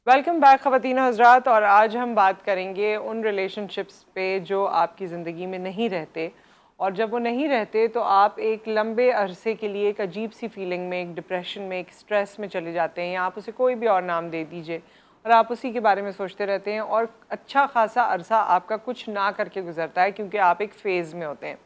Welcome back ख़वातीन हज़रात। और आज हम बात करेंगे उन रिलेशनशिप्स पे जो आपकी ज़िंदगी में नहीं रहते, और जब वो नहीं रहते तो आप एक लंबे अरसे के लिए एक अजीब सी फीलिंग में, एक डिप्रेशन में, एक स्ट्रेस में चले जाते हैं, या आप उसे कोई भी और नाम दे दीजिए, और आप उसी के बारे में सोचते रहते हैं और अच्छा खासा अरसा आपका कुछ ना करके गुजरता है क्योंकि आप एक फ़ेज़ में होते हैं।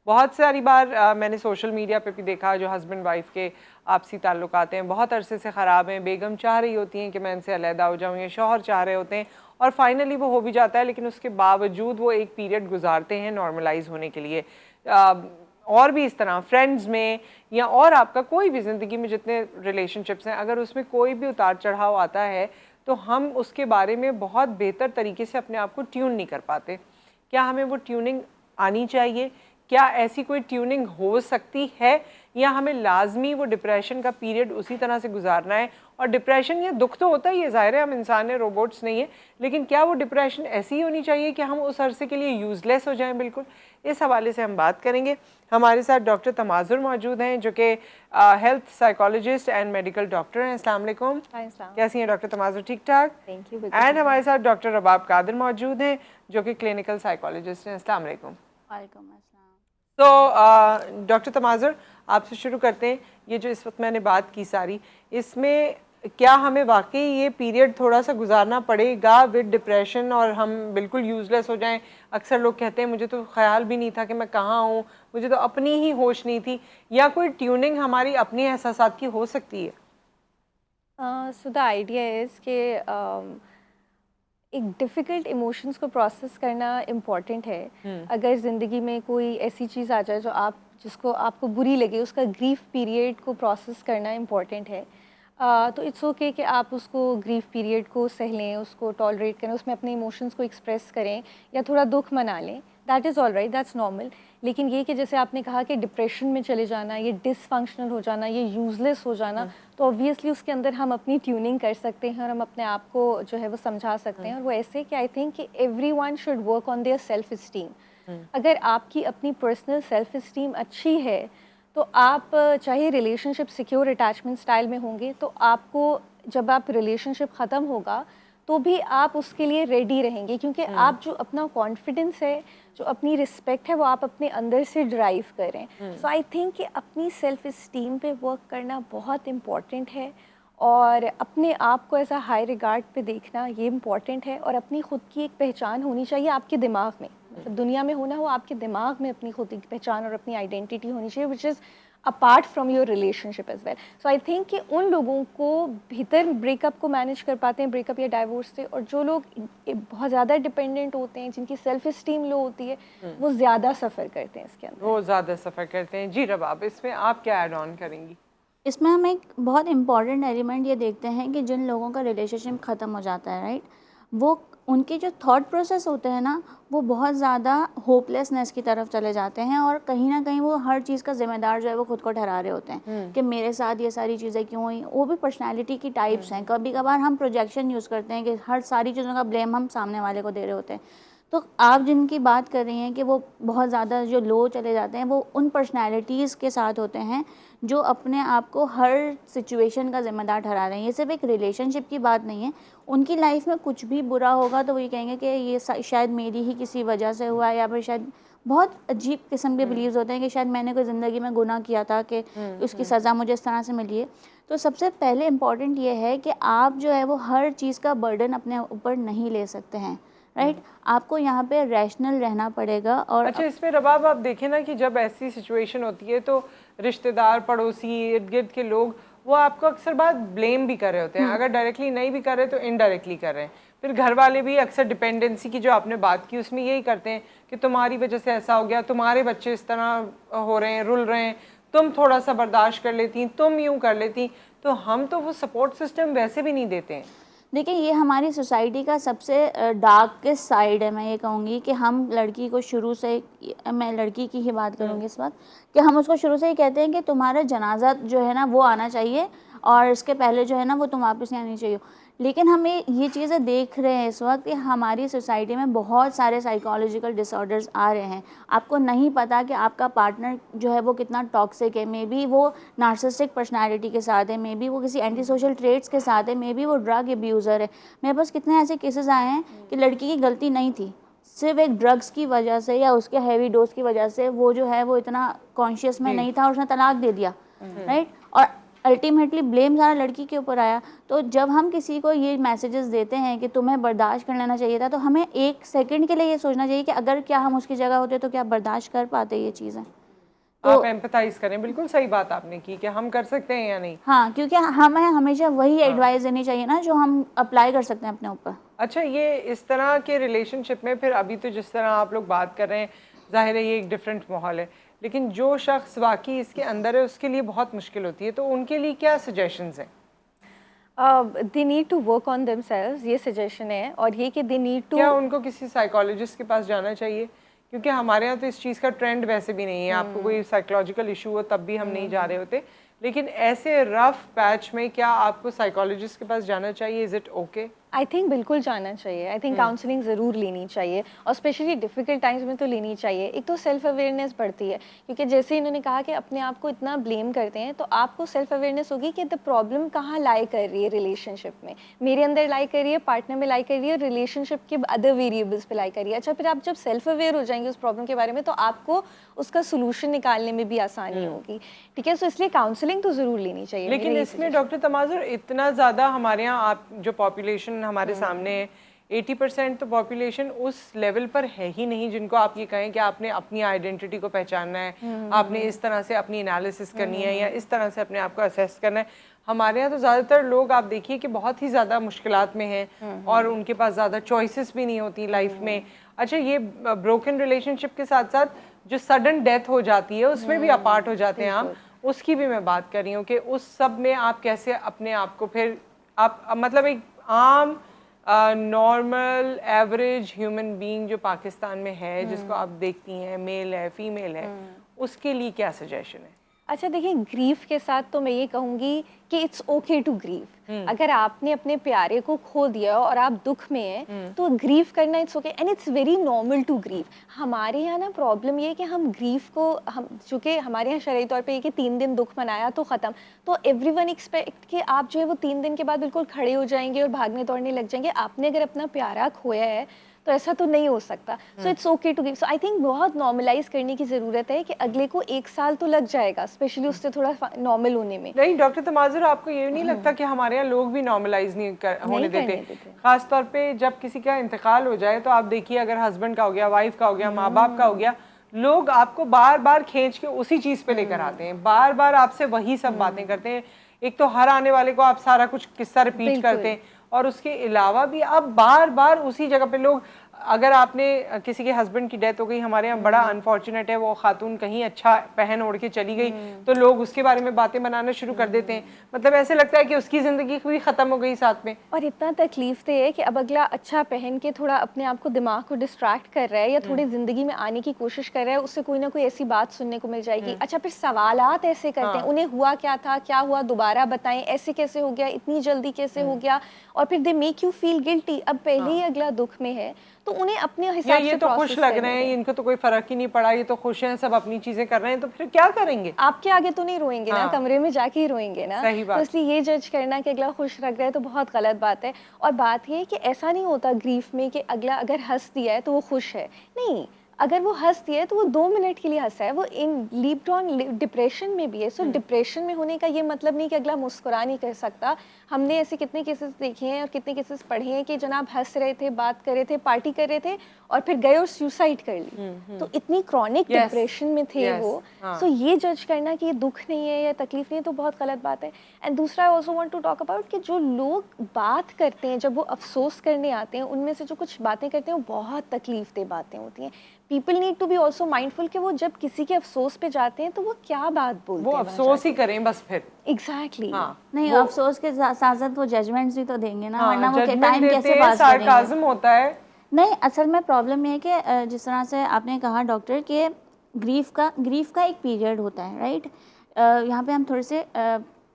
बहुत सारी बार मैंने सोशल मीडिया पे भी देखा, जो हस्बैंड वाइफ के आपसी ताल्लुकात हैं बहुत अरसे से ख़राब हैं, बेगम चाह रही होती हैं कि मैं इनसे अलहदा हो जाऊँ, या शौहर चाह रहे होते हैं, और फाइनली वो हो भी जाता है, लेकिन उसके बावजूद वो एक पीरियड गुजारते हैं नॉर्मलाइज होने के लिए। और भी इस तरह फ्रेंड्स में, या और आपका कोई भी ज़िंदगी में जितने रिलेशनशिप्स हैं, अगर उसमें कोई भी उतार चढ़ाव आता है तो हम उसके बारे में बहुत बेहतर तरीके से अपने आप को ट्यून नहीं कर पाते। क्या हमें वो ट्यूनिंग आनी चाहिए? क्या ऐसी कोई ट्यूनिंग हो सकती है, या हमें लाजमी वो डिप्रेशन का पीरियड उसी तरह से गुजारना है? और डिप्रेशन या दुख तो होता ही है, ज़ाहिर है हम इंसान हैं, रोबोट्स नहीं है, लेकिन क्या वो डिप्रेशन ऐसी ही होनी चाहिए कि हम उस अरसे के लिए यूज़लेस हो जाएं? बिल्कुल, इस हवाले से हम बात करेंगे। हमारे साथ डॉक्टर तमाज़ुर मौजूद हैं, जो कि health psychologist and medical doctor हैं। अस्सलाम वालेकुम। कैसी हैं डॉक्टर तमाज़ुर? ठीक ठाक, थैंक यू। एंड हमारे साथ डॉक्टर रबाब कादिर मौजूद हैं, जो कि क्लिनिकल साइकोलॉजिस्ट हैं। अस्सलाम वालेकुम। वालेकुम अस्सलाम। तो डॉक्टर तमाज़ुर, आपसे शुरू करते हैं। ये जो इस वक्त मैंने बात की सारी, इसमें क्या हमें वाकई ये पीरियड थोड़ा सा गुजारना पड़ेगा विद डिप्रेशन, और हम बिल्कुल यूज़लेस हो जाएं? अक्सर लोग कहते हैं मुझे तो ख्याल भी नहीं था कि मैं कहाँ हूँ, मुझे तो अपनी ही होश नहीं थी, या कोई ट्यूनिंग हमारी अपनी एहसासात की हो सकती है? सो द आइडिया इज़ कि एक डिफ़िकल्ट इमोशंस को प्रोसेस करना इम्पॉर्टेंट है। अगर ज़िंदगी में कोई ऐसी चीज़ आ जाए जो जिसको आपको बुरी लगे, उसका ग्रीफ पीरियड को प्रोसेस करना इम्पॉर्टेंट है। तो इट्स ओके कि आप उसको ग्रीफ पीरियड को सह लें, उसको टॉलरेट करें, उसमें अपने इमोशंस को एक्सप्रेस करें या थोड़ा दुख मना लें। That is all right, that's normal. लेकिन ये कि जैसे आपने कहा कि डिप्रेशन में चले जाना, ये डिसफंक्शनल हो जाना, ये यूज़लेस हो जाना, तो ऑब्वियसली उसके अंदर हम अपनी ट्यूनिंग कर सकते हैं और हम अपने आप को जो है वो समझा सकते हैं। और वो ऐसे कि आई थिंक कि everyone should work on their self esteem. अगर आपकी अपनी पर्सनल सेल्फ इस्टीम अच्छी है तो आप चाहे रिलेशनशिप सिक्योर अटैचमेंट स्टाइल में होंगे, तो आपको जब आप रिलेशनशिप ख़त्म होगा तो भी आप उसके लिए रेडी रहेंगे, क्योंकि आप जो अपना कॉन्फिडेंस है, जो अपनी रिस्पेक्ट है, वो आप अपने अंदर से ड्राइव करें। सो आई थिंक कि अपनी सेल्फ इस्टीम पे वर्क करना बहुत इम्पॉर्टेंट है, और अपने आप को एज अ हाई रिगार्ड पे देखना ये इम्पॉर्टेंट है। और अपनी खुद की एक पहचान होनी चाहिए आपके दिमाग में, मतलब दुनिया में होना हो आपके दिमाग में अपनी खुद की पहचान और अपनी आइडेंटिटी होनी चाहिए, which is apart from your relationship as well. So I think कि उन लोगों को भीतर ब्रेकअप को मैनेज कर पाते हैं, ब्रेकअप या डाइवोर्स से, और जो लोग बहुत ज़्यादा डिपेंडेंट होते हैं, जिनकी सेल्फ इस्टीम लो होती है, वो ज़्यादा सफ़र करते हैं इसके अंदर। वो ज़्यादा सफ़र करते हैं। जी रबाब, इसमें आप क्या ऐड ऑन करेंगी? इसमें हम एक बहुत इम्पॉर्टेंट एलिमेंट ये देखते हैं कि जिन लोगों का रिलेशनशिप ख़त्म हो जाता है, राइट, वो उनके जो थॉट प्रोसेस होते हैं ना, वो बहुत ज़्यादा होपलेसनेस की तरफ चले जाते हैं, और कहीं ना कहीं वो हर चीज़ का जिम्मेदार जो है वो खुद को ठहरा रहे होते हैं कि मेरे साथ ये सारी चीज़ें क्यों हुई। वो भी पर्सनैलिटी की टाइप्स हैं। कभी कभार हम प्रोजेक्शन यूज़ करते हैं कि हर सारी चीज़ों का ब्लेम हम सामने वाले को दे रहे होते हैं। तो आप जिनकी बात कर रही हैं कि वो बहुत ज़्यादा जो लो चले जाते हैं, वो उन पर्सनैलिटीज़ के साथ होते हैं जो अपने आप को हर सिचुएशन का ज़िम्मेदार ठहरा रहे हैं। ये सिर्फ एक रिलेशनशिप की बात नहीं है। उनकी लाइफ में कुछ भी बुरा होगा तो वो ये कहेंगे कि ये शायद मेरी ही किसी वजह से हुआ है, या फिर शायद बहुत अजीब किस्म के बिलीव्स होते हैं कि शायद मैंने कोई ज़िंदगी में गुनाह किया था कि उसकी सज़ा मुझे इस तरह से मिली है। तो सबसे पहले इम्पॉर्टेंट ये है कि आप जो है वो हर चीज़ का बर्डन अपने ऊपर नहीं ले सकते हैं, राइट। आपको यहाँ पे रैशनल रहना पड़ेगा। और अच्छा, इसमें रबाब आप देखें ना कि जब ऐसी सिचुएशन होती है तो रिश्तेदार, पड़ोसी, इर्द गिर्द के लोग वो आपको अक्सर बात ब्लेम भी कर रहे होते हैं। अगर डायरेक्टली नहीं भी कर रहे तो इनडायरेक्टली कर रहे हैं। फिर घर वाले भी अक्सर डिपेंडेंसी की जो आपने बात की उसमें यही करते हैं कि तुम्हारी वजह से ऐसा हो गया, तुम्हारे बच्चे इस तरह हो रहे हैं, रुल रहे हैं, तुम थोड़ा सा बर्दाश्त कर लेती, तुम यूँ कर लेती। तो हम तो वो सपोर्ट सिस्टम वैसे भी नहीं देते हैं। देखिए, ये हमारी सोसाइटी का सबसे डार्केस्ट साइड है। मैं ये कहूँगी कि हम लड़की को शुरू से, मैं लड़की की ही बात करूँगी इस वक्त, कि हम उसको शुरू से ही कहते हैं कि तुम्हारा जनाजा जो है ना वो आना चाहिए, और इसके पहले जो है ना वो तुम वापस नहीं आनी चाहिए। लेकिन हमें ये चीज़ें देख रहे हैं इस वक्त कि हमारी सोसाइटी में बहुत सारे साइकोलॉजिकल डिसऑर्डर्स आ रहे हैं। आपको नहीं पता कि आपका पार्टनर जो है वो कितना टॉक्सिक है, मे बी वो नार्सिसिस्टिक पर्सनैलिटी के साथ है, मे बी वो किसी एंटी सोशल ट्रेट्स के साथ है, मे बी वो ड्रग एब्यूज़र है। मेरे पास कितने ऐसे केसेस आए हैं कि लड़की की गलती नहीं थी, सिर्फ एक ड्रग्स की वजह से या उसके हैवी डोज की वजह से वो जो है वो इतना कॉन्शियस में नहीं था और उसने तलाक दे दिया, राइट। और अल्टीमेटली ब्लेम सारा लड़की के ऊपर आया। तो जब हम किसी को ये मैसेजेस देते हैं कि तुम्हें बर्दाश्त कर लेना चाहिए था, तो हमें एक सेकंड के लिए ये सोचना चाहिए कि अगर क्या हम उसकी जगह होते तो क्या बर्दाश्त कर पाते ये चीज़ें। तो आप एम्पैथाइज करें, बिल्कुल सही बात आपने की कि हम कर सकते हैं या नहीं। हाँ, क्योंकि हमें हमेशा वही एडवाइस देनी चाहिए ना जो हम अप्लाई कर सकते हैं अपने ऊपर। अच्छा, ये इस तरह के रिलेशनशिप में फिर अभी तो जिस तरह आप लोग बात कर रहे हैं, जाहिर है ये एक डिफरेंट माहौल है, लेकिन जो शख्स वाकई इसके अंदर है उसके लिए बहुत मुश्किल होती है, तो उनके लिए क्या सजेशंस हैं? They need to work on themselves, ये सजेशन है। और ये कि दे नीड टू, क्या उनको किसी साइकोलॉजिस्ट के पास जाना चाहिए? क्योंकि हमारे यहाँ तो इस चीज़ का ट्रेंड वैसे भी नहीं है, आपको कोई साइकोलॉजिकल इशू हो तब भी हम नहीं जा रहे होते, लेकिन ऐसे रफ पैच में क्या आपको साइकोलॉजिस्ट के पास जाना चाहिए? Is it okay? I think बिल्कुल जाना चाहिए। आई थिंक काउंसलिंग ज़रूर लेनी चाहिए, और स्पेशली डिफ़िकल्ट टाइम्स में तो लेनी चाहिए। एक तो सेल्फ अवेयरनेस बढ़ती है, क्योंकि जैसे इन्होंने कहा कि अपने आप को इतना ब्लेम करते हैं, तो आपको सेल्फ अवेयरनेस होगी कि द प्रॉब्लम कहाँ लाई कर रही है रिलेशनशिप में। मेरे अंदर लाई कर रही है, पार्टनर में लाई कर रही है, रिलेशनशिप के अदर वेरिएबल्स पे लाई कर रही है। अच्छा, फिर आप जब सेल्फ अवेयर हो जाएंगे उस प्रॉब्लम के बारे में, तो आपको उसका सोल्यूशन निकालने में भी आसानी होगी। ठीक है, सो इसलिए काउंसलिंग तो ज़रूर लेनी चाहिए। लेकिन इसमें डॉक्टर तमाज़ुर इतना ज़्यादा हमारे यहाँ, आप जो पॉपुलेशन हमारे सामने है, 80% तो पॉपुलेशन उस लेवल पर है ही नहीं जिनको आप ये कहें कि आपने अपनी आइडेंटिटी को पहचानना है, आपने इस तरह से अपनी एनालिसिस करनी है या इस तरह से अपने आप को असेस करना है। हमारे यहाँ तो ज़्यादातर लोग आप देखिए कि बहुत ही ज़्यादा मुश्किलात में हैं और उनके पास ज़्यादा चॉइसेस भी नहीं होती लाइफ में। अच्छा, ये ब्रोकन रिलेशनशिप के साथ साथ जो सडन डेथ हो जाती है उसमें भी अपार्ट हो जाते हैं हम, उसकी भी मैं बात कर रही हूँ कि उस सब में आप कैसे अपने आप को फिर आप मतलब एक आम नॉर्मल एवरेज ह्यूमन बीइंग जो पाकिस्तान में है, जिसको आप देखती हैं, मेल है फीमेल है, उसके लिए क्या सजेशन है? अच्छा देखिए, ग्रीफ के साथ तो मैं ये कहूँगी कि इट्स ओके टू ग्रीव। अगर आपने अपने प्यारे को खो दिया और आप दुख में हैं, तो ग्रीव करना it's okay and it's very normal to grieve. हमारे यहाँ ना प्रॉब्लम ये है कि हम ग्रीफ को, हम चूँकि हमारे यहाँ शरई तौर पे ये कि 3 दिन दुख मनाया तो ख़त्म, तो एवरीवन एक्सपेक्ट कि आप जो है वो 3 दिन के बाद बिल्कुल खड़े हो जाएंगे और भागने दौड़ने लग जाएंगे। आपने अगर अपना प्यारा खोया है तो ऐसा तो नहीं हो सकता। So it's okay to give. So I think बहुत नॉर्मलाइज करने की ज़रूरत है कि अगले को 1 साल तो लग जाएगा, स्पेशली उससे थोड़ा नॉर्मल होने में। नहीं डॉक्टर तमाज़ुर, आपको ये नहीं लगता कि हमारे यहाँ लोग भी नॉर्मलाइज नहीं होने देते? खास तौर पे जब किसी का इंतकाल हो जाए तो आप देखिए, अगर हस्बैंड का हो गया, वाइफ का हो गया, माँ बाप का हो गया, लोग आपको बार बार खींच के उसी चीज़ पे लेकर आते हैं, बार बार आपसे वही सब बातें करते हैं। एक तो हर आने वाले को आप सारा कुछ किस्सा रिपीट करते हैं, और उसके अलावा भी अब बार बार उसी जगह पे लोग, अगर आपने किसी के हस्बैंड की डेथ हो गई, हमारे यहाँ बड़ा अनफॉर्चुनेट है, वो खातून कहीं अच्छा पहन ओढ़ के चली गई, तो लोग उसके बारे में बातें बनाना शुरू कर देते हैं। मतलब ऐसे लगता है कि उसकी ज़िंदगी भी ख़त्म हो गई साथ में। और इतना तकलीफ तो है कि अब अगला अच्छा पहन के थोड़ा अपने आप को, दिमाग को डिस्ट्रैक्ट कर रहा है या थोड़ी ज़िंदगी में आने की कोशिश कर रहा है, उससे कोई ना कोई ऐसी बात सुनने को मिल जाएगी। अच्छा, फिर सवालात ऐसे करते हैं, उन्हें हुआ क्या था, क्या हुआ, दोबारा बताएं, ऐसे कैसे हो गया, इतनी जल्दी कैसे हो गया, और फिर they make you feel guilty. अब पहले ही अगला दुख में है, तो उन्हें अपने हिसाब से ये तो खुश लग रहे हैं, इनको तो कोई फर्क ही नहीं पड़ा, ये तो खुश हैं, सब अपनी चीजें कर रहे हैं, तो फिर क्या करेंगे? आपके आगे तो नहीं रोएंगे ना, कमरे में जाके ही रोएंगे ना। सही बात। तो इसलिए ये जज करना कि अगला खुश लग रहा है तो बहुत गलत बात है। और बात ये है कि ऐसा नहीं होता ग्रीफ में कि अगला अगर हंस दिया है तो वो खुश है, नहीं। अगर वो हंस दिया है तो वो 2 मिनट के लिए हंसा है, वो इन लीप्ड ऑन डिप्रेशन में भी है। सो डिप्रेशन में होने का ये मतलब नहीं कि अगला मुस्कुरा नहीं कर सकता। हमने ऐसे कितने केसेस देखे हैं और कितने केसेस पढ़े हैं कि जनाब हंस रहे थे, बात कर रहे थे, पार्टी कर रहे थे, और फिर गए और सुसाइड कर ली। तो इतनी क्रॉनिक डिप्रेशन में थे वो। सो ये जज करना कि ये दुख नहीं है या तकलीफ नहीं है तो बहुत गलत बात है। एंड दूसरा, I also want to talk about कि जो लोग बात करते हैं, जब वो अफसोस करने आते हैं, उनमें से जो कुछ बातें करते हैं वो बहुत तकलीफ दे बातें होती हैं। People need to be also mindful कि वो जब किसी के अफसोस पे जाते हैं तो वो क्या बात बोलते हैं। वो अफसोस ही करें बस फिर। एग्जैक्टली। नहीं, अफसोस के साथ साथ वो जजमेंट्स भी तो देंगे ना, वरना वो टाइम कैसे पास करेंगे? सार्काज़म होता है। नहीं, असल में प्रॉब्लम ये है कि जिस तरह से आपने कहा डॉक्टर कि ग्रीफ का एक पीरियड होता है, राइट। यहाँ पे हम थोड़े से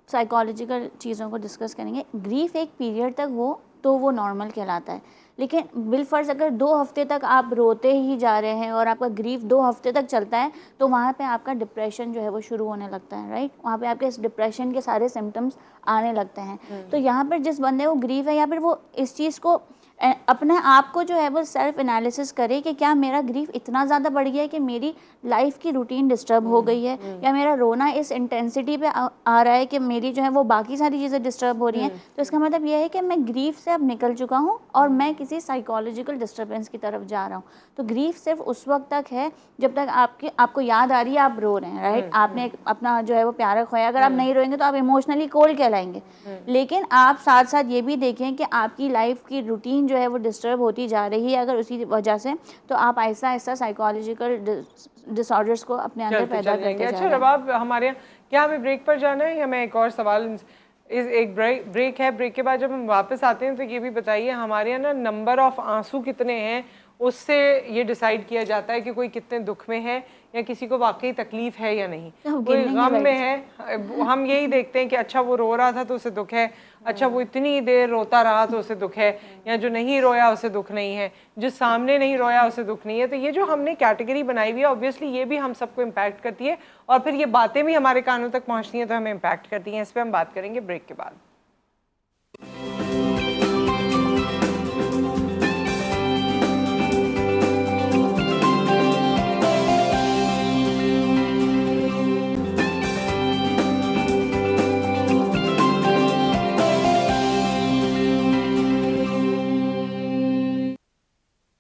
साइकोलॉजिकल चीज़ों को डिस्कस करेंगे। ग्रीफ एक पीरियड तक हो तो वो नॉर्मल कहलाता है, लेकिन बिलफर्ज अगर 2 हफ्ते तक आप रोते ही जा रहे हैं और आपका ग्रीफ 2 हफ्ते तक चलता है तो वहाँ पे आपका डिप्रेशन जो है वो शुरू होने लगता है, राइट। वहाँ पे आपके इस डिप्रेशन के सारे सिम्टम्स आने लगते हैं। तो यहाँ पर जिस बंदे को ग्रीफ है या फिर वो इस चीज़ को अपने आप को जो है वो सेल्फ एनालिसिस करे कि क्या मेरा ग्रीफ इतना ज़्यादा बढ़ गया है कि मेरी लाइफ की रूटीन डिस्टर्ब हो गई है, या मेरा रोना इस इंटेंसिटी पे आ रहा है कि मेरी जो है वो बाकी सारी चीज़ें डिस्टर्ब हो रही हैं। तो इसका मतलब यह है कि मैं ग्रीफ से अब निकल चुका हूँ और मैं किसी साइकोलॉजिकल डिस्टर्बेंस की तरफ जा रहा हूँ। तो ग्रीफ सिर्फ उस वक्त तक है जब तक आपको याद आ रही है आप रो रहे हैं, राइट। आपने अपना जो है वो प्यारा खोया, अगर आप नहीं रोएंगे तो आप इमोशनली कोल्ड कहलाएंगे। लेकिन आप साथ साथ ये भी देखें कि आपकी लाइफ की रूटीन जो है वो डिस्टर्ब होती जा रही है अगर उसी वजह से, तो आप आहिस्ता आहिस्ता साइकोलॉजिकल डिसऑर्डर्स को अपने अंदर पैदा करते जाएंगे। अच्छा रबाब, हमारे यहाँ क्या हमें ब्रेक पर जाना है या मैं एक और सवाल, एक ब्रेक है, ब्रेक के बाद जब हम वापस आते हैं तो ये भी बताइए हमारे यहाँ ना नंबर ऑफ आंसू कितने हैं उससे ये डिसाइड किया जाता है कि कोई कितने दुख में है या किसी को वाकई तकलीफ है या नहीं, कोई गम में है। हम यही देखते हैं कि अच्छा वो रो रहा था तो उसे दुख है, अच्छा वो इतनी देर रोता रहा तो उसे दुख है, या जो नहीं रोया उसे दुख नहीं है, जो सामने नहीं रोया उसे दुख नहीं है। तो ये जो हमने कैटेगरी बनाई हुई है ऑब्वियसली ये भी हम सबको इम्पैक्ट करती है और फिर ये बातें भी हमारे कानों तक पहुँचती हैं तो हमें इम्पैक्ट करती हैं। इस पर हम बात करेंगे ब्रेक के बाद।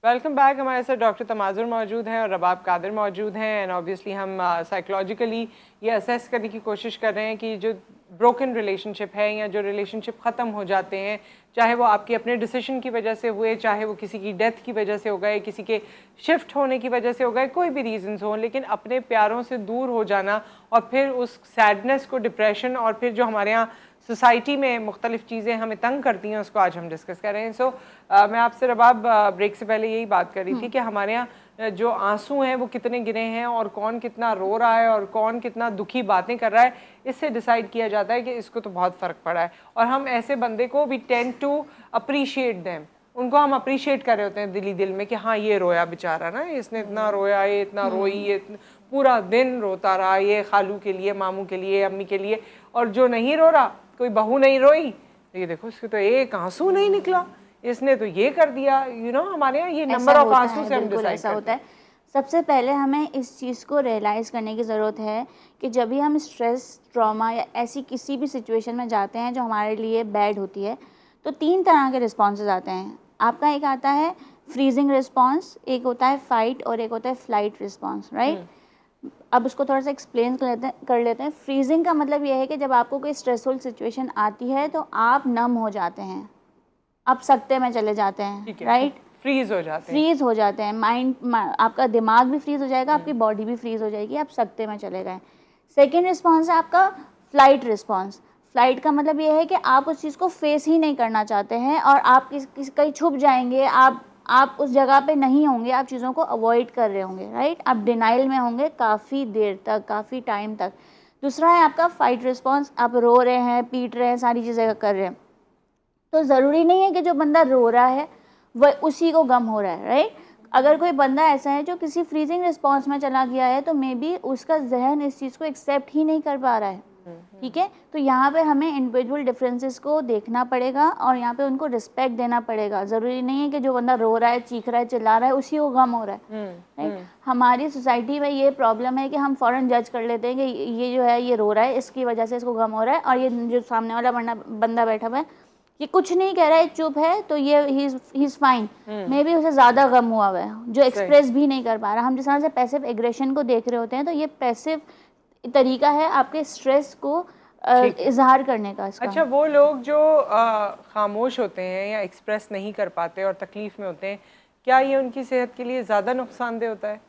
Welcome back. हमारे साथ डॉक्टर तमाजुर मौजूद हैं और रबाब कादिर मौजूद हैं एंड ऑब्वियसली हम साइकोलॉजिकली ये असेस करने की कोशिश कर रहे हैं कि जो ब्रोकन रिलेशनशिप है या जो रिलेशनशिप ख़त्म हो जाते हैं, चाहे वो आपके अपने डिसीजन की वजह से हुए, चाहे वो किसी की डेथ की वजह से हो गए, किसी के शिफ्ट होने की वजह से हो गए, कोई भी रीजंस हो, लेकिन अपने प्यारों से दूर हो जाना और फिर उस सैडनेस को, डिप्रेशन और फिर जो हमारे यहाँ सोसाइटी में मुख्तलिफ चीज़ें हमें तंग करती हैं उसको आज हम डिस्कस कर रहे हैं। सो मैं आपसे रबाब ब्रेक से पहले यही बात कर रही थी कि हमारे यहाँ जो आंसू हैं वो कितने गिरे हैं और कौन कितना रो रहा है और कौन कितना दुखी बातें कर रहा है, इससे डिसाइड किया जाता है कि इसको तो बहुत फ़र्क पड़ा है। और हम ऐसे बंदे को we tend to appreciate them, उनको हम अप्रिशिएट कर रहे होते हैं दिली दिल में कि हाँ ये रोया बेचारा ना, इसने इतना रोया, ये इतना रोई, ये पूरा दिन रोता रहा, ये खालू के लिए, मामू के लिए, अम्मी के लिए। और जो नहीं रो रहा, कोई बहू नहीं रोई, ये देखो इसको तो एक आंसू नहीं निकला, इसने तो ये कर दिया। यू नो हमारे यहाँ ये नंबर ऑफ आंसू से हम डिसाइड करते हैं। सबसे पहले हमें इस चीज़ को रियलाइज़ करने की ज़रूरत है कि जब भी हम स्ट्रेस, ट्रॉमा या ऐसी किसी भी सिचुएशन में जाते हैं जो हमारे लिए बैड होती है, तो 3 तरह के रिस्पॉन्सेज आते हैं। आपका एक आता है फ्रीजिंग रिस्पॉन्स, एक होता है फाइट और एक होता है फ्लाइट रिस्पॉन्स, राइट। अब उसको थोड़ा सा एक्सप्लेन कर लेते हैं। फ्रीजिंग का मतलब यह है कि जब आपको कोई स्ट्रेसफुल सिचुएशन आती है तो आप नम हो जाते हैं, आप सकते में चले जाते हैं, राइट, फ्रीज हो जाते हैं। माइंड, आपका दिमाग भी फ्रीज हो जाएगा, आपकी बॉडी भी फ्रीज हो जाएगी, आप सकते में चले गए। सेकेंड रिस्पॉन्स है आपका फ्लाइट रिस्पॉन्स। फ्लाइट का मतलब ये है कि आप उस चीज़ को फेस ही नहीं करना चाहते हैं और आप कहीं छुप जाएंगे, आप उस जगह पे नहीं होंगे, आप चीज़ों को अवॉइड कर रहे होंगे, राइट। आप डिनाइल में होंगे काफ़ी देर तक, काफ़ी टाइम तक। दूसरा है आपका फाइट रिस्पॉन्स, आप रो रहे हैं, पीट रहे हैं, सारी चीज़ें कर रहे हैं। तो ज़रूरी नहीं है कि जो बंदा रो रहा है वह उसी को गम हो रहा है, राइट। अगर कोई बंदा ऐसा है जो किसी फ्रीजिंग रिस्पॉन्स में चला गया है तो मे बी उसका जहन इस चीज़ को एक्सेप्ट ही नहीं कर पा रहा है, ठीक है। तो यहाँ पे हमें इंडिविजुअल डिफरेंसेस को देखना पड़ेगा और यहाँ पे उनको रिस्पेक्ट देना पड़ेगा। ज़रूरी नहीं है कि जो बंदा रो रहा है, चीख रहा है, चिल्ला रहा है, उसी को गम हो रहा है, राइट। हमारी सोसाइटी में ये प्रॉब्लम है कि हम फ़ौरन जज कर लेते हैं कि ये जो है ये रो रहा है, इसकी वजह से इसको गम हो रहा है, और ये जो सामने वाला बंदा बैठा हुआ है ये कुछ नहीं कह रहा है, चुप है, तो ये he is fine. May be उसे ज़्यादा गम हुआ हुआ है जो एक्सप्रेस भी नहीं कर पा रहा। हम जिस तरह से पैसिव एग्रेशन को देख रहे होते हैं तो ये पैसिव तरीका है आपके स्ट्रेस को इजहार करने का इसका। अच्छा, वो लोग जो खामोश होते हैं या एक्सप्रेस नहीं कर पाते और तकलीफ़ में होते हैं, क्या ये उनकी सेहत के लिए ज़्यादा नुकसानदेह होता है?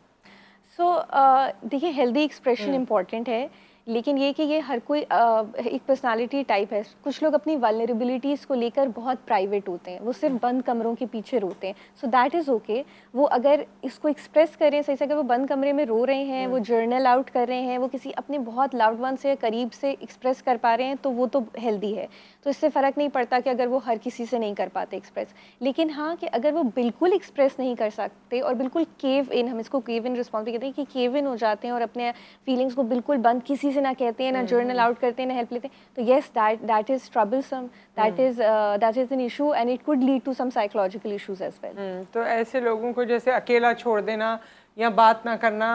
देखिए हेल्दी एक्सप्रेशन इम्पॉर्टेंट है, लेकिन ये कि ये हर कोई एक पर्सनालिटी टाइप है। कुछ लोग अपनी वल्नरेबिलिटीज़ को लेकर बहुत प्राइवेट होते हैं, वो सिर्फ बंद कमरों के पीछे रोते हैं, सो दैट इज़ ओके। वो अगर इसको एक्सप्रेस करें सही से, अगर वो बंद कमरे में रो रहे हैं, वो जर्नल आउट कर रहे हैं, वो किसी अपने बहुत लव्ड वन से करीब से एक्सप्रेस कर पा रहे हैं, तो वो तो हेल्दी है। तो इससे फ़र्क नहीं पड़ता कि अगर वो हर किसी से नहीं कर पाते एक्सप्रेस। लेकिन हाँ, कि अगर वो बिल्कुल एक्सप्रेस नहीं कर सकते और बिल्कुल केव इन, हम इसको केव इन रिस्पॉन्स भी कहते हैं, कि केव इन हो जाते हैं और अपने फीलिंग्स को बिल्कुल बंद, किसी से ना कहते हैं, ना जर्नल आउट करते हैं, ना हेल्प लेते हैं, तो yes, that is troublesome, that is an issue and it could lead to some psychological issues as well. तो ऐसे लोगों को जैसे अकेला छोड़ देना या बात ना करना,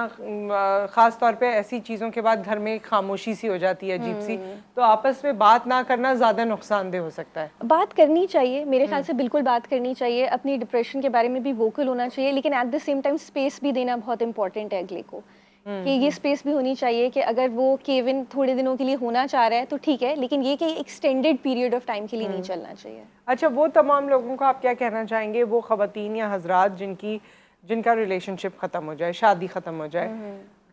ख़ास तौर पे ऐसी चीज़ों के बाद घर में खामोशी सी हो जाती है अजीब सी, तो आपस में बात ना करना ज़्यादा नुकसानदेह हो सकता है। बात करनी चाहिए, मेरे ख्याल से बिल्कुल बात करनी चाहिए, अपनी डिप्रेशन के बारे में भी वोकल होना चाहिए, लेकिन at the same time space भी देना बहुत इंपॉर्टेंट है अगले को, कि ये स्पेस भी होनी चाहिए कि अगर वो केव इन थोड़े दिनों के लिए होना चाह रहा है तो ठीक है, लेकिन ये कि एक्सटेंडेड पीरियड ऑफ टाइम के लिए नहीं चलना चाहिए। अच्छा, वो तमाम लोगों को आप क्या कहना चाहेंगे, वो ख़वातीन या हजरात जिनका रिलेशनशिप ख़त्म हो जाए, शादी ख़त्म हो जाए,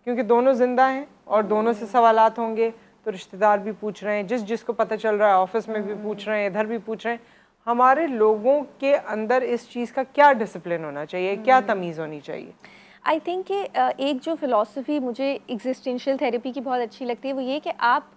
क्योंकि दोनों जिंदा हैं और दोनों से सवालात होंगे, तो रिश्तेदार भी पूछ रहे हैं, जिसको पता चल रहा है ऑफिस में भी पूछ रहे हैं, इधर भी पूछ रहे हैं, हमारे लोगों के अंदर इस चीज़ का क्या डिसिप्लिन होना चाहिए, क्या तमीज़ होनी चाहिए? आई थिंक कि एक जो फ़िलॉसफी मुझे एग्जिस्टेंशियल थेरेपी की बहुत अच्छी लगती है, वो ये कि आप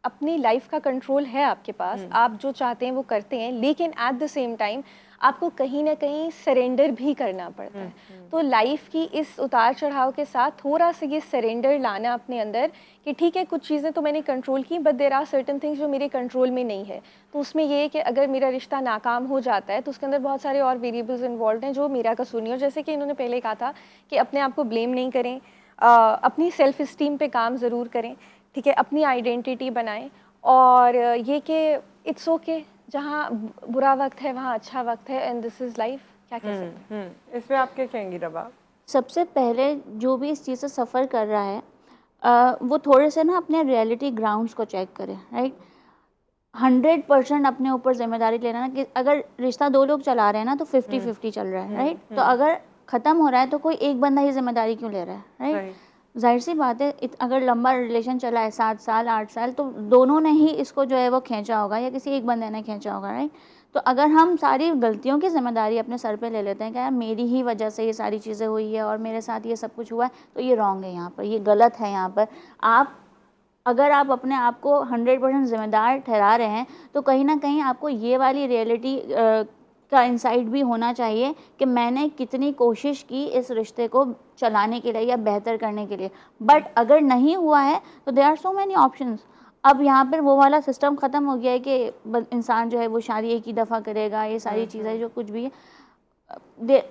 अपनी लाइफ का कंट्रोल है आपके पास, आप जो चाहते हैं वो करते हैं, लेकिन एट द सेम टाइम आपको कहीं ना कहीं सरेंडर भी करना पड़ता है। तो लाइफ की इस उतार चढ़ाव के साथ थोड़ा सा ये सरेंडर लाना अपने अंदर, कि ठीक है कुछ चीज़ें तो मैंने कंट्रोल की, but there are certain things जो मेरे कंट्रोल में नहीं है। तो उसमें ये है कि अगर मेरा रिश्ता नाकाम हो जाता है तो उसके अंदर बहुत सारे और वेरिएबल्स इन्वॉल्व हैं जो मेरा कसूर नहीं हो। जैसे कि इन्होंने पहले कहा था कि अपने आप को ब्लेम नहीं करें, अपनी सेल्फ इस्टीम पे काम ज़रूर करें, ठीक है, अपनी आइडेंटिटी बनाएं, और ये कि इट्स ओके, जहाँ बुरा वक्त है वहाँ अच्छा वक्त है, एंड दिस इज़ लाइफ। क्या कह सकते हैं इसमें आप क्या कहेंगी रबा? सबसे पहले जो भी इस चीज़ से सफ़र कर रहा है वो थोड़े से ना अपने रियलिटी ग्राउंड्स को चेक करें, राइट। 100% अपने ऊपर जिम्मेदारी लेना ना, कि अगर रिश्ता 2 लोग चला रहे हैं ना तो 50-50 चल रहा है, राइट। तो अगर ख़त्म हो रहा है तो कोई एक बंदा ही जिम्मेदारी क्यों ले रहा है, राइट। जाहिर सी बात है, अगर लंबा रिलेशन चला है 7 साल 8 साल, तो दोनों ने ही इसको जो है वो खींचा होगा या किसी एक बंदे ने खींचा होगा, राइट। तो अगर हम सारी गलतियों की जिम्मेदारी अपने सर पे ले लेते हैं कि यार मेरी ही वजह से ये सारी चीज़ें हुई है और मेरे साथ ये सब कुछ हुआ है, तो ये रॉन्ग है, यहाँ पर ये गलत है। यहाँ पर अगर आप अपने आप को 100% ज़िम्मेदार ठहरा रहे हैं तो कहीं ना कहीं आपको ये वाली रियलिटी का इंसाइट भी होना चाहिए कि मैंने कितनी कोशिश की इस रिश्ते को चलाने के लिए या बेहतर करने के लिए। बट अगर नहीं हुआ है तो there are so many options. अब यहाँ पर वो वाला सिस्टम ख़त्म हो गया है कि इंसान जो है वो शादी एक ही दफ़ा करेगा, ये सारी चीज़ें जो कुछ भी है।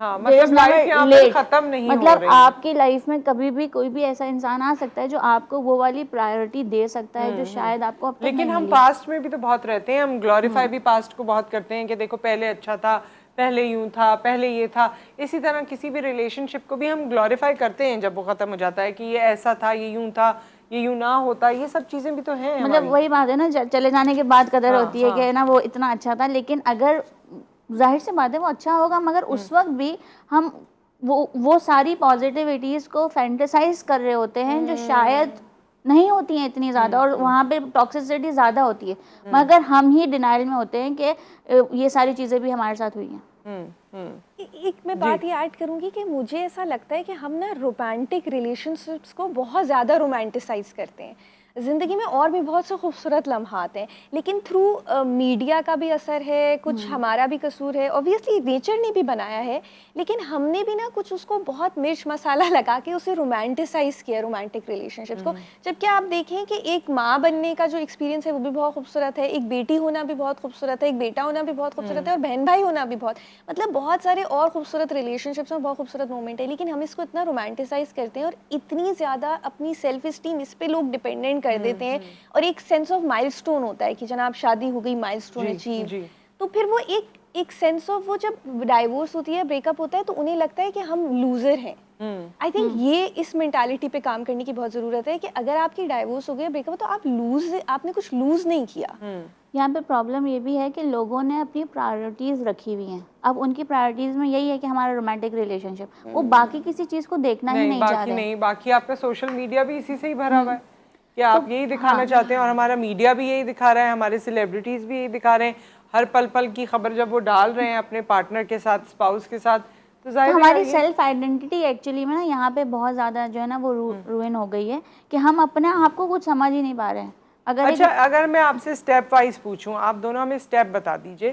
हाँ, मतलब लाइफ यहाँ पर खत्म नहीं मतलब हो रही। आपकी लाइफ में कभी भी कोई भी ऐसा इंसान आ सकता है जो आपको वो वाली प्रायोरिटी दे सकता है जो शायद आपको अब तक लेकिन नहीं हम मिली। पास्ट में भी तो बहुत रहते हैं, हम ग्लोरीफाई भी पास्ट को बहुत करते हैं कि देखो पहले अच्छा था, पहले यूं था, पहले ये था। इसी तरह किसी भी रिलेशनशिप को भी हम ग्लोरीफाई करते हैं जब वो ख़त्म हो जाता है कि ये ऐसा था, ये यूं था, ये यूं ना होता। ये सब चीज़ें भी तो हैं। मतलब वही बात है ना, चले जाने के बाद कदर होती है कि ना वो इतना अच्छा था, लेकिन अगर जाहिर सी बात है वो अच्छा होगा, मगर उस वक्त भी हम वो सारी पॉजिटिविटीज़ को फैंटेसाइज कर रहे होते हैं जो शायद नहीं होती हैं इतनी ज़्यादा, और वहाँ पे टॉक्सिसिटी ज़्यादा होती है, मगर हम ही डिनाइल में होते हैं कि ये सारी चीज़ें भी हमारे साथ हुई हैं। एक मैं बात ये ऐड करूँगी कि मुझे ऐसा लगता है कि हम ना रोमांटिक रिलेशनशिप्स को बहुत ज़्यादा रोमांटिसाइज करते हैं। ज़िंदगी में और भी बहुत से खूबसूरत लम्हात हैं, लेकिन थ्रू मीडिया का भी असर है, कुछ हमारा भी कसूर है, ऑब्वियसली नेचर ने भी बनाया है, लेकिन हमने भी ना कुछ उसको बहुत मिर्च मसाला लगा के उसे रोमांटिसाइज किया, रोमांटिक रिलेशनशिप्स को। जबकि आप देखें कि एक माँ बनने का जो एक्सपीरियंस है वो भी बहुत खूबसूरत है, एक बेटी होना भी बहुत खूबसूरत है, एक बेटा होना भी बहुत खूबसूरत है, और बहन भाई होना भी बहुत, मतलब बहुत सारे और खूबसूरत रिलेशनशिप्स में बहुत खूबसूरत मोमेंट है, लेकिन हम इसको इतना रोमांटिसाइज करते हैं और इतनी ज़्यादा अपनी सेल्फ इस्टीम इस पर लोग डिपेंडेंट कर देते हैं। और एक सेंस ऑफ माइलस्टोन होता है कि जनाब शादी हो गई, माइलस्टोन अचीव, तो फिर वो एक सेंस ऑफ, वो जब डाइवोर्स होती है, ब्रेकअप होता है, तो उन्हें लगता है कि हम लूजर हैं। आई थिंक ये इस मेंटालिटी पे काम करने की बहुत ज़रूरत है कि अगर आपकी डाइवोर्स हो गया, ब्रेकअप, तो आपने कुछ लूज नहीं किया। यहाँ पे प्रॉब्लम ये भी है कि लोगों ने अपनी प्रायोरिटीज़ रखी हुई हैं। अब उनकी प्रायोरिटीज़ में यही है कि हमारा रोमांटिक रिलेशनशिप, वो बाकी किसी चीज़ को देखना ही नहीं चाह रहे। बाकी आपका सोशल मीडिया भी इसी से ही भरा हुआ है। कि आप यही दिखाना चाहते हैं और हमारा मीडिया भी यही दिखा रहा है, हमारे सेलिब्रिटीज़ भी यही दिखा रहे हैं, हर पल पल की खबर जब वो डाल रहे हैं अपने पार्टनर के साथ, स्पाउस के साथ, तो तो हमारी सेल्फ आइडेंटिटी एक्चुअली में ना यहाँ पे बहुत ज़्यादा जो है ना वो रुइन हो गई है कि हम अपने आप को कुछ समझ ही नहीं पा रहे हैं। अच्छा, अगर मैं आपसे स्टेप वाइज पूछूं, आप दोनों हमें स्टेप बता दीजिए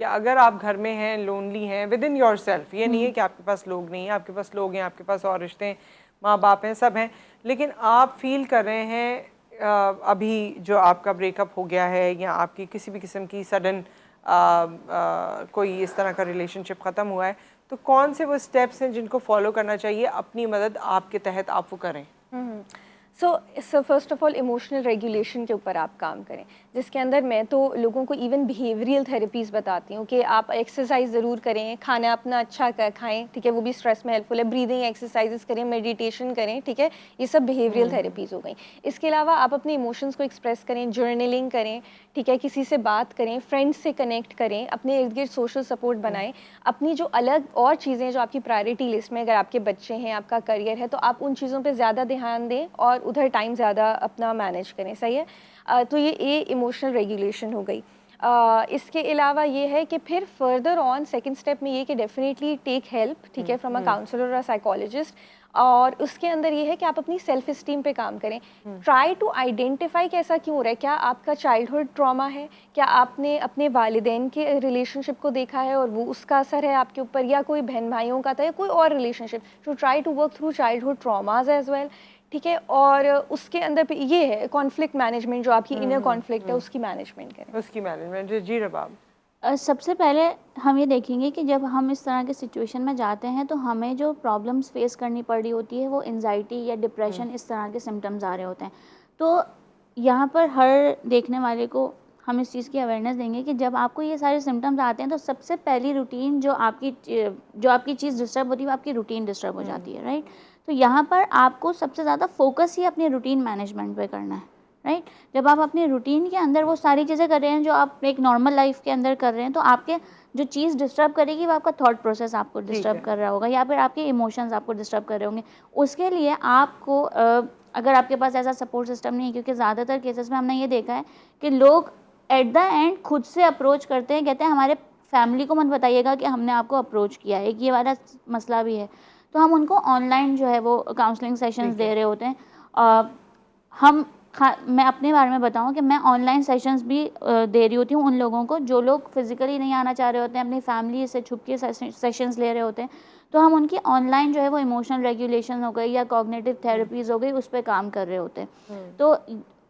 कि अगर आप घर में हैं, लोनली हैं, विद इन योर सेल्फ, ये नहीं है कि आपके पास लोग नहीं हैं, आपके पास लोग हैं, आपके पास और रिश्ते हैं, माँ बाप हैं, सब हैं, लेकिन आप फील कर रहे हैं अभी जो आपका ब्रेकअप हो गया है या आपकी किसी भी किस्म की सडन कोई इस तरह का रिलेशनशिप ख़त्म हुआ है, तो कौन से वो स्टेप्स हैं जिनको फॉलो करना चाहिए, अपनी मदद आपके तहत आप वो करें? So first of all emotional regulation के ऊपर आप काम करें, जिसके अंदर मैं तो लोगों को इवन बिहेवियरल थेरेपीज़ बताती हूँ कि आप एक्सरसाइज ज़रूर करें, खाना अपना अच्छा खाएं, ठीक है, वो भी स्ट्रेस में हेल्पफुल है, ब्रीदिंग एक्सरसाइजेस करें, मेडिटेशन करें, ठीक है, ये सब बिहेवियरल थेरेपीज़ हो गई। इसके अलावा आप अपने इमोशंस को एक्सप्रेस करें, जर्नलिंग करें, ठीक है, किसी से बात करें, फ्रेंड्स से कनेक्ट करें, अपने इर्द गिर्द सोशल सपोर्ट बनाएं, अपनी जो अलग और चीज़ें जो आपकी प्रायोरिटी लिस्ट में, अगर आपके बच्चे हैं, आपका करियर है, तो आप उन चीज़ों पर ज़्यादा ध्यान दें और उधर टाइम ज़्यादा अपना मैनेज करें, सही है। तो ये इमोशनल रेगुलेशन हो गई। इसके अलावा ये है कि फिर फर्दर ऑन सेकंड स्टेप में ये कि डेफिनेटली टेक हेल्प, ठीक है, फ्रॉम अ काउंसलर और साइकोलॉजिस्ट, और उसके अंदर ये है कि आप अपनी सेल्फ इस्टीम पे काम करें। ट्राई टू आइडेंटिफाई कि ऐसा क्यों हो रहा है, क्या आपका चाइल्डहुड ट्रॉमा है, क्या आपने अपने वालिदैन के रिलेशनशिप को देखा है और वो उसका असर है आपके ऊपर, या कोई बहन भाइयों का था, या कोई और relationship. To try to work through childhood traumas as well, ठीक है, और उसके अंदर पे ये है कॉन्फ्लिक्ट मैनेजमेंट, जो आपकी इनर कॉन्फ्लिक्ट है उसकी मैनेजमेंट करें, उसकी मैनेजमेंट। जी रबाब, सबसे पहले हम ये देखेंगे कि जब हम इस तरह के सिचुएशन में जाते हैं तो हमें जो प्रॉब्लम्स फेस करनी पड़ रही होती है वो एंजाइटी या डिप्रेशन, इस तरह के सिम्टम्स आ रहे होते हैं। तो यहाँ पर हर देखने वाले को हम इस चीज़ की अवेयरनेस देंगे कि जब आपको ये सारे सिम्टम्स आते हैं तो सबसे पहली रूटीन जो आपकी चीज़ डिस्टर्ब होती है वो आपकी रूटीन डिस्टर्ब हो जाती है, राइट। तो यहाँ पर आपको सबसे ज़्यादा फोकस ही अपनी रूटीन मैनेजमेंट पे करना है, राइट। जब आप अपने रूटीन के अंदर वो सारी चीज़ें कर रहे हैं जो आप एक नॉर्मल लाइफ के अंदर कर रहे हैं, तो आपके जो चीज़ डिस्टर्ब करेगी वो आपका थॉट प्रोसेस आपको डिस्टर्ब कर रहा होगा, या फिर आपके इमोशंस आपको डिस्टर्ब कर रहे होंगे। उसके लिए आपको अगर आपके पास ऐसा सपोर्ट सिस्टम नहीं है, क्योंकि ज़्यादातर केसेस में हमने ये देखा है कि लोग एट द एंड खुद से अप्रोच करते हैं, कहते हैं हमारे फैमिली को मत बताइएगा कि हमने आपको अप्रोच किया है, एक ये वाला मसला भी है। तो हम उनको ऑनलाइन जो है वो काउंसलिंग सेशंस दे रहे होते हैं। मैं अपने बारे में बताऊं कि मैं ऑनलाइन सेशंस भी दे रही होती हूँ उन लोगों को जो लोग फिजिकली नहीं आना चाह रहे होते हैं, अपनी फैमिली से छुप के सेशंस ले रहे होते हैं। तो हम उनकी ऑनलाइन जो है वो इमोशनल रेगुलेशन हो गई या कॉग्निटिव थेरेपीज़ हो गई, उस पर काम कर रहे होते हैं। तो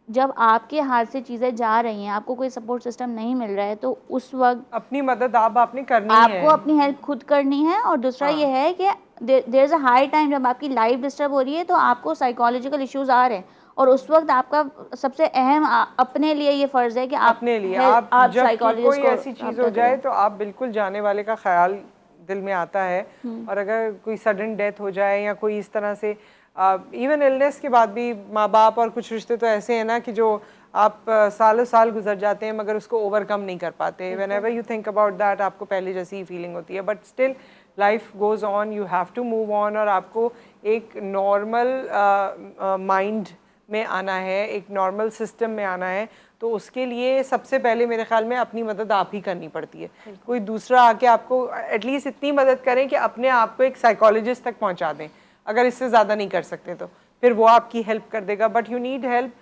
जब आपके हाथ से चीज़ें जा रही हैं, आपको कोई सपोर्ट सिस्टम नहीं मिल रहा है, तो उस वक्त अपनी मदद आपने करनी है, आपको अपनी हेल्प खुद करनी है। और दूसरा ये है कि there is a high time, जब आपकी लाइफ डिस्टर्ब हो रही है तो आपको साइकोलॉजिकल इश्यूज आ रहे हैं, और उस वक्त आपका सबसे अहम अपने लिए ये फ़र्ज़ है कि अपने लिए आप जब कोई ऐसी चीज़ हो जाए तो आप बिल्कुल जाने वाले का ख्याल दिल में आता है, और अगर कोई सडन डेथ हो जाए या कोई इस तरह से इवन इलनेस के बाद भी माँ बाप और कुछ रिश्ते तो ऐसे हैं ना कि जो आप सालों साल गुजर जाते हैं मगर उसको ओवरकम नहीं कर पाते। Whenever you think about that आपको पहले जैसी ही फीलिंग होती है, but still life goes on, you have to move on, और आपको एक नॉर्मल माइंड में आना है, एक नॉर्मल सिस्टम में आना है। तो उसके लिए सबसे पहले मेरे ख्याल में अपनी मदद आप ही करनी पड़ती है। कोई दूसरा आके आपको एटलीस्ट इतनी मदद करें कि अपने आप को एक साइकोलॉजिस्ट तक पहुंचा दें, अगर इससे ज़्यादा नहीं कर सकते तो फिर वो आपकी हेल्प कर देगा, बट यू नीड हेल्प।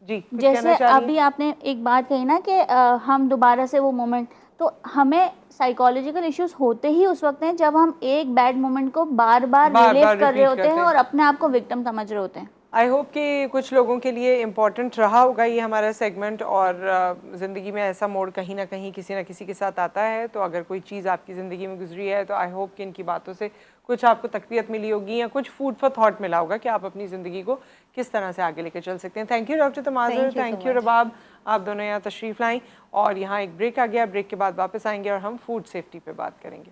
जी, जैसे अभी आपने एक बात कही ना कि हम दोबारा से वो मोमेंट, तो हमें साइकोलॉजिकल इश्यूज होते ही उस वक्त हैं जब हम एक बैड मोमेंट को बार बार रिलेट कर रहे होते हैं और अपने आप को विक्टिम समझ रहे होते हैं। आई होप कि कुछ लोगों के लिए इम्पॉर्टेंट रहा होगा ये हमारा सेगमेंट, और ज़िंदगी में ऐसा मोड़ कहीं ना कहीं किसी ना किसी के साथ आता है। तो अगर कोई चीज़ आपकी ज़िंदगी में गुजरी है तो आई होप कि इनकी बातों से कुछ आपको तकवीत मिली होगी या कुछ फूड फॉर थॉट मिला होगा कि आप अपनी ज़िंदगी को किस तरह से आगे लेकर चल सकते हैं। Thank you doctor Tamazur, thank you Rabab, आप दोनों यहाँ तशरीफ़ लाई। और यहाँ एक ब्रेक आ गया, ब्रेक के बाद वापस आएंगे और हम फूड सेफ्टी पे बात करेंगे।